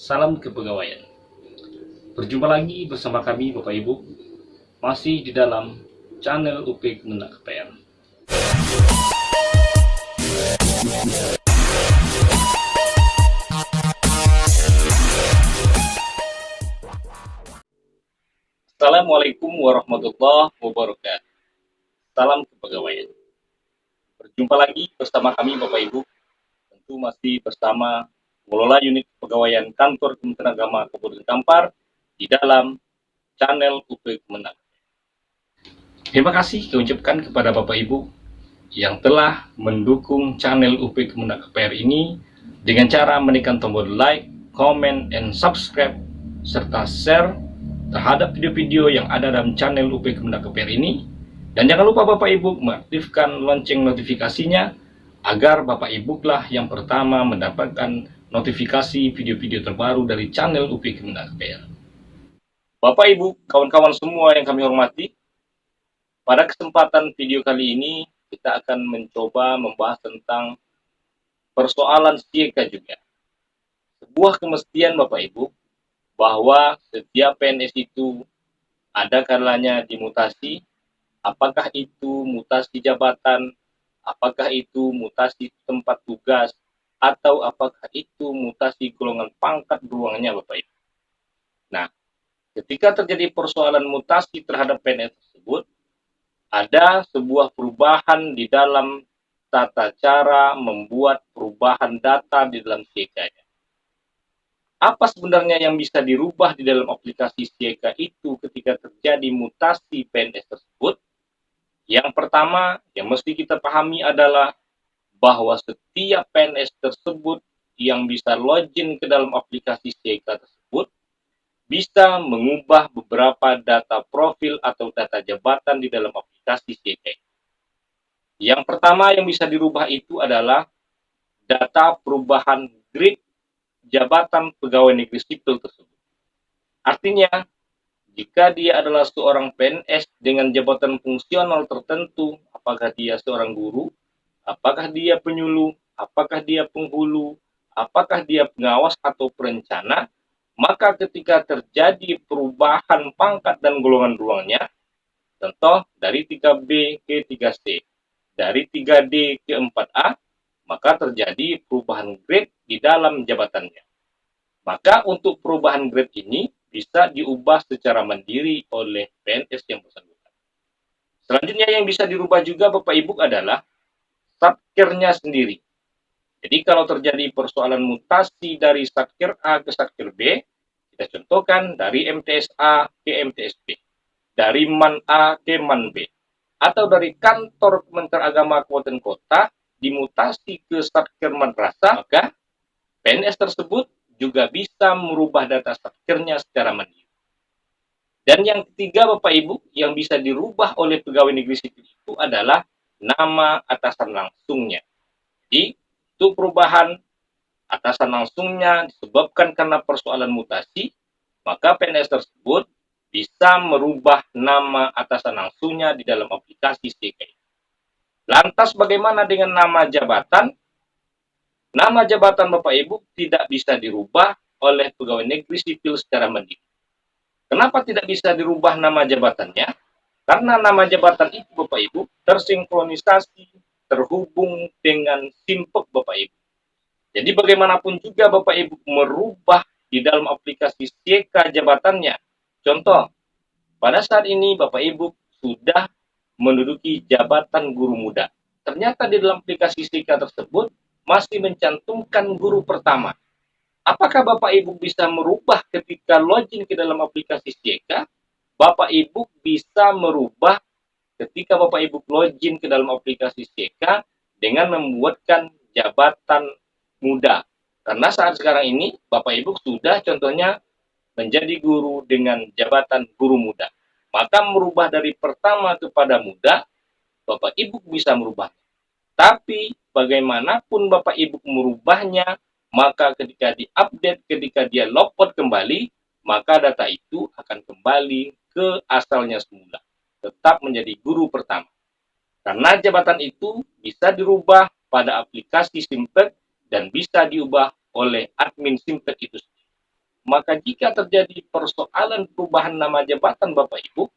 Salam kepegawaian. Berjumpa lagi bersama kami Bapak Ibu, masih di dalam channel UP Kemenak KPR. Assalamualaikum warahmatullahi wabarakatuh. Salam kepegawaian. Berjumpa lagi bersama kami Bapak Ibu, tentu masih bersama pengelola unit kepegawaian kantor Kementerian Agama Kabupaten Kampar di dalam channel UP Kemenak. Terima kasih kami ucapkan kepada Bapak Ibu yang telah mendukung channel UP Kemenak KPR ini dengan cara menekan tombol like, comment, and subscribe serta share terhadap video-video yang ada dalam channel UP Kemenak KPR ini. Dan jangan lupa Bapak Ibu mengaktifkan lonceng notifikasinya agar Bapak Ibu lah yang pertama mendapatkan notifikasi video-video terbaru dari channel UP Kemenak KPR. Bapak Ibu, kawan-kawan semua yang kami hormati, pada kesempatan video kali ini kita akan mencoba membahas tentang persoalan sieka juga. Sebuah kemestian Bapak Ibu bahwa setiap PNS itu ada kalanya dimutasi, apakah itu mutasi jabatan, apakah itu mutasi tempat tugas, atau apakah itu mutasi golongan pangkat ruangnya Bapak Ibu. Nah, ketika terjadi persoalan mutasi terhadap PNS tersebut, ada sebuah perubahan di dalam tata cara membuat perubahan data di dalam sieka-nya. Apa sebenarnya yang bisa dirubah di dalam aplikasi sieka itu ketika terjadi mutasi PNS tersebut? Yang pertama yang mesti kita pahami adalah bahwa setiap PNS tersebut yang bisa login ke dalam aplikasi sieka tersebut bisa mengubah beberapa data profil atau data jabatan di dalam aplikasi sieka. Yang pertama yang bisa dirubah itu adalah data perubahan grade jabatan pegawai negeri sipil tersebut. Artinya, jika dia adalah seorang PNS dengan jabatan fungsional tertentu, apakah dia seorang guru, apakah dia penyuluh, apakah dia penghulu, apakah dia pengawas atau perencana, maka ketika terjadi perubahan pangkat dan golongan ruangnya, contoh dari 3B ke 3C, dari 3D ke 4A, maka terjadi perubahan grade di dalam jabatannya. Maka untuk perubahan grade ini bisa diubah secara mandiri oleh PNS yang bersangkutan. Selanjutnya yang bisa dirubah juga Bapak Ibu adalah satkernya sendiri. Jadi kalau terjadi persoalan mutasi dari satker A ke satker B, kita contohkan dari MTS A ke MTS B, dari Man A ke Man B, atau dari kantor Kementerian Agama Kabupaten Kota dimutasi ke satker madrasah, maka PNS tersebut juga bisa merubah data satkernya secara mandiri. Dan yang ketiga Bapak Ibu yang bisa dirubah oleh pegawai negeri sipil itu adalah nama atasan langsungnya. Jadi itu perubahan atasan langsungnya disebabkan karena persoalan mutasi, maka PNS tersebut bisa merubah nama atasan langsungnya di dalam aplikasi sieka. Lantas bagaimana dengan nama jabatan? Nama jabatan Bapak Ibu tidak bisa dirubah oleh pegawai negeri sipil secara mandiri. Kenapa tidak bisa dirubah nama jabatannya? Karena nama jabatan itu Bapak Ibu tersinkronisasi, terhubung dengan simpek Bapak Ibu. Jadi bagaimanapun juga Bapak Ibu merubah di dalam aplikasi sieka jabatannya. Contoh, pada saat ini Bapak Ibu sudah menduduki jabatan guru muda. Ternyata di dalam aplikasi sieka tersebut masih mencantumkan guru pertama. Apakah Bapak Ibu bisa merubah ketika login ke dalam aplikasi sieka? Bapak Ibu bisa merubah ketika Bapak Ibu login ke dalam aplikasi sieka dengan membuatkan jabatan muda. Karena saat sekarang ini Bapak Ibu sudah contohnya menjadi guru dengan jabatan guru muda. Maka merubah dari pertama kepada muda, Bapak Ibu bisa merubah. Tapi bagaimanapun Bapak Ibu merubahnya, maka ketika diupdate, ketika dia logout kembali, maka data itu akan kembali ke asalnya semula. Tetap menjadi guru pertama. Karena jabatan itu bisa dirubah pada aplikasi Simpek dan bisa diubah oleh admin Simpek itu sendiri. Maka jika terjadi persoalan perubahan nama jabatan Bapak Ibu,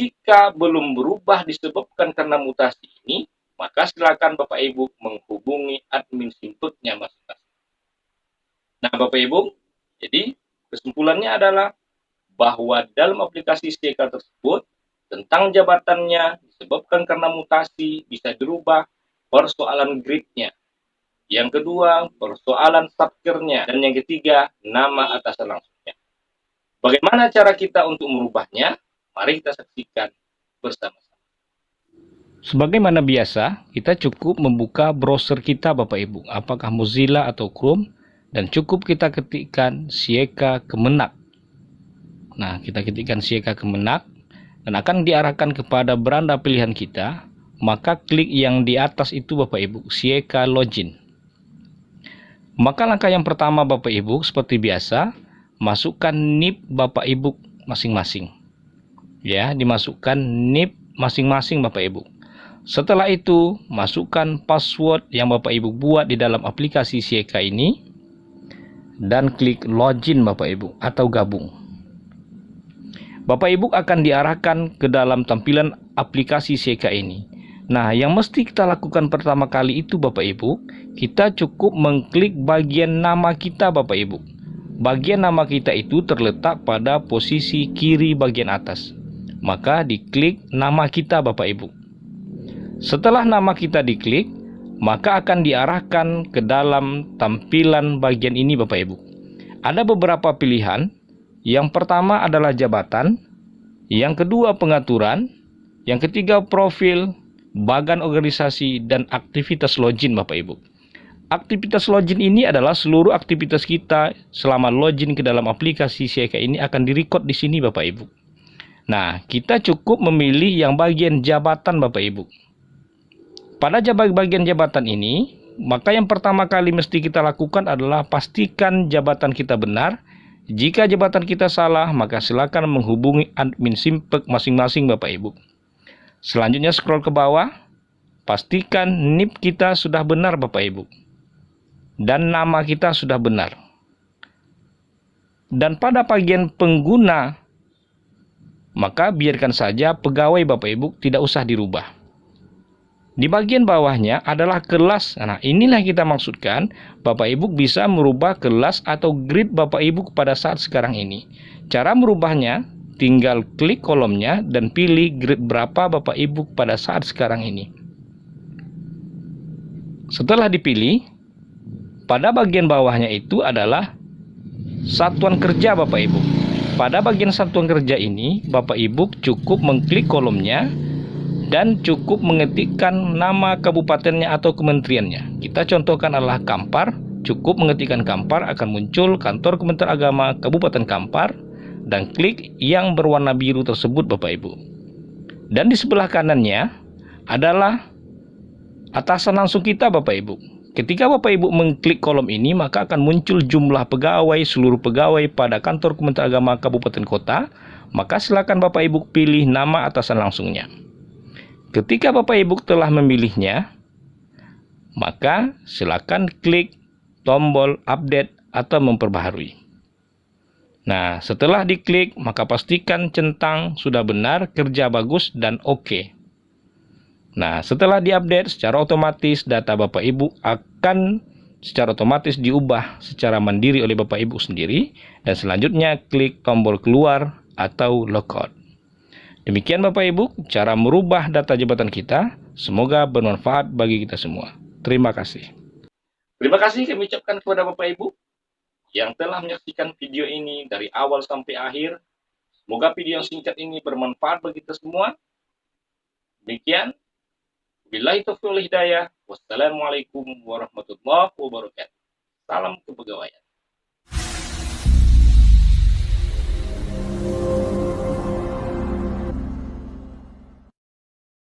jika belum berubah disebabkan karena mutasi ini, maka silakan Bapak Ibu menghubungi admin simpeknya masing-masing. Nah, Bapak Ibu, jadi kesimpulannya adalah bahwa dalam aplikasi CK tersebut, tentang jabatannya disebabkan karena mutasi bisa dirubah, persoalan gridnya. Yang kedua, persoalan satkernya. Dan yang ketiga, nama atasan langsungnya. Bagaimana cara kita untuk merubahnya? Mari kita saksikan bersama-sama. Sebagaimana biasa, kita cukup membuka browser kita Bapak Ibu, apakah Mozilla atau Chrome, dan cukup kita ketikkan Sieka Kemenak. Nah, kita ketikkan Sieka Kemenak, dan akan diarahkan kepada beranda pilihan kita, maka klik yang di atas itu Bapak Ibu, Sieka Login. Maka langkah yang pertama Bapak Ibu, seperti biasa, masukkan NIP Bapak Ibu masing-masing. Ya, dimasukkan NIP masing-masing Bapak Ibu. Setelah itu, masukkan password yang Bapak Ibu buat di dalam aplikasi Sieka ini, dan klik login Bapak Ibu atau gabung. Bapak Ibu akan diarahkan ke dalam tampilan aplikasi Sieka ini. Nah, yang mesti kita lakukan pertama kali itu Bapak Ibu, kita cukup mengklik bagian nama kita Bapak Ibu. Bagian nama kita itu terletak pada posisi kiri bagian atas. Maka diklik nama kita Bapak Ibu. Setelah nama kita diklik, maka akan diarahkan ke dalam tampilan bagian ini Bapak Ibu. Ada beberapa pilihan. Yang pertama adalah jabatan, yang kedua pengaturan, yang ketiga profil, bagan organisasi, dan aktivitas login Bapak Ibu. Aktivitas login ini adalah seluruh aktivitas kita selama login ke dalam aplikasi Sieka ini akan direcord di sini Bapak Ibu. Nah, kita cukup memilih yang bagian jabatan Bapak Ibu. Pada bagian jabatan ini, maka yang pertama kali mesti kita lakukan adalah pastikan jabatan kita benar. Jika jabatan kita salah, maka silakan menghubungi admin simpek masing-masing Bapak Ibu. Selanjutnya scroll ke bawah, pastikan NIP kita sudah benar Bapak Ibu. Dan nama kita sudah benar. Dan pada bagian pengguna, maka biarkan saja pegawai Bapak Ibu, tidak usah dirubah. Di bagian bawahnya adalah kelas. Nah, inilah kita maksudkan, Bapak Ibu bisa merubah kelas atau grid Bapak Ibu pada saat sekarang ini. Cara merubahnya, tinggal klik kolomnya dan pilih grade berapa Bapak Ibu pada saat sekarang ini. Setelah dipilih, pada bagian bawahnya itu adalah satuan kerja Bapak Ibu. Pada bagian satuan kerja ini, Bapak Ibu cukup mengklik kolomnya dan cukup mengetikkan nama kabupatennya atau kementeriannya. Kita contohkan adalah Kampar, cukup mengetikkan Kampar, akan muncul Kantor Kementerian Agama Kabupaten Kampar, dan klik yang berwarna biru tersebut Bapak Ibu. Dan di sebelah kanannya adalah atasan langsung kita Bapak Ibu. Ketika Bapak Ibu mengklik kolom ini, maka akan muncul jumlah pegawai, seluruh pegawai pada Kantor Kementerian Agama Kabupaten Kota. Maka silakan Bapak Ibu pilih nama atasan langsungnya. Ketika Bapak Ibu telah memilihnya, maka silakan klik tombol update atau memperbaharui. Nah, setelah diklik, maka pastikan centang sudah benar, kerja bagus, dan oke. Nah, setelah diupdate, secara otomatis data Bapak Ibu akan secara otomatis diubah secara mandiri oleh Bapak Ibu sendiri. Dan selanjutnya klik tombol keluar atau logout. Demikian Bapak Ibu, cara merubah data jabatan kita. Semoga bermanfaat bagi kita semua. Terima kasih. Terima kasih kami ucapkan kepada Bapak Ibu yang telah menyaksikan video ini dari awal sampai akhir. Semoga video yang singkat ini bermanfaat bagi kita semua. Demikian. Billahi taufiq wal hidayah. Wassalamualaikum warahmatullahi wabarakatuh. Salam kepegawaian.